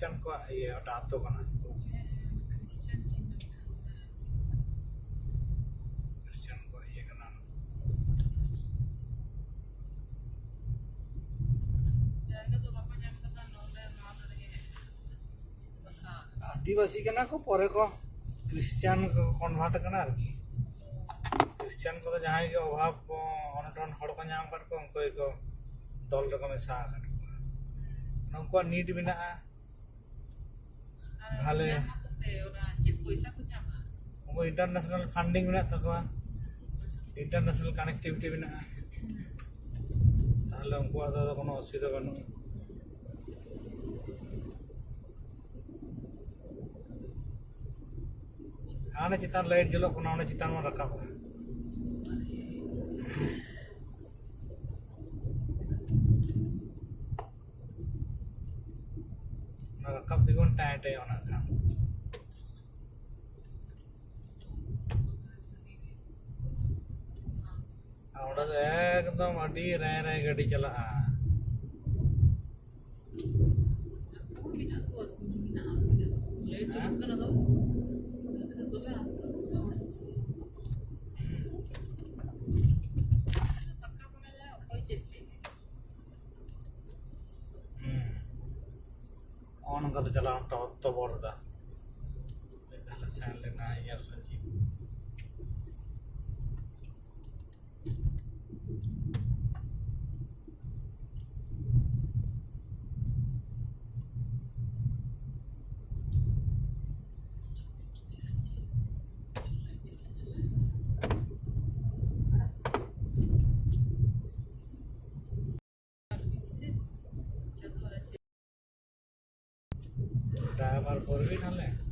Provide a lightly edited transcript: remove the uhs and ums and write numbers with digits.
Christian को ये आतो कना ख्रिश्चियन को ये कना आदिवासी कना को परे को ख्रिश्चियन को कन्वर्ट कना आरकी ख्रिश्चियन को तो जहां के अभाव को अनटन हड़ को नाम कर को उनको एक दल रको मेसा कर उनको नीड बिना भाले उनको इंटरनेशनल फंडिंग बिना तकवा इंटरनेशनल कनेक्टिविटी बिना ताहले उनको आदा कोनो असुविधा बनु आने चितान लाइट जलो कोना आने चितान में रखा हुआ रखा दिगोन टाइट है ओना का ओड़ा एकदम अडी रे रे गाड़ी चला on ka chala to borda dala san lena ya sanji driver पर भी ना ले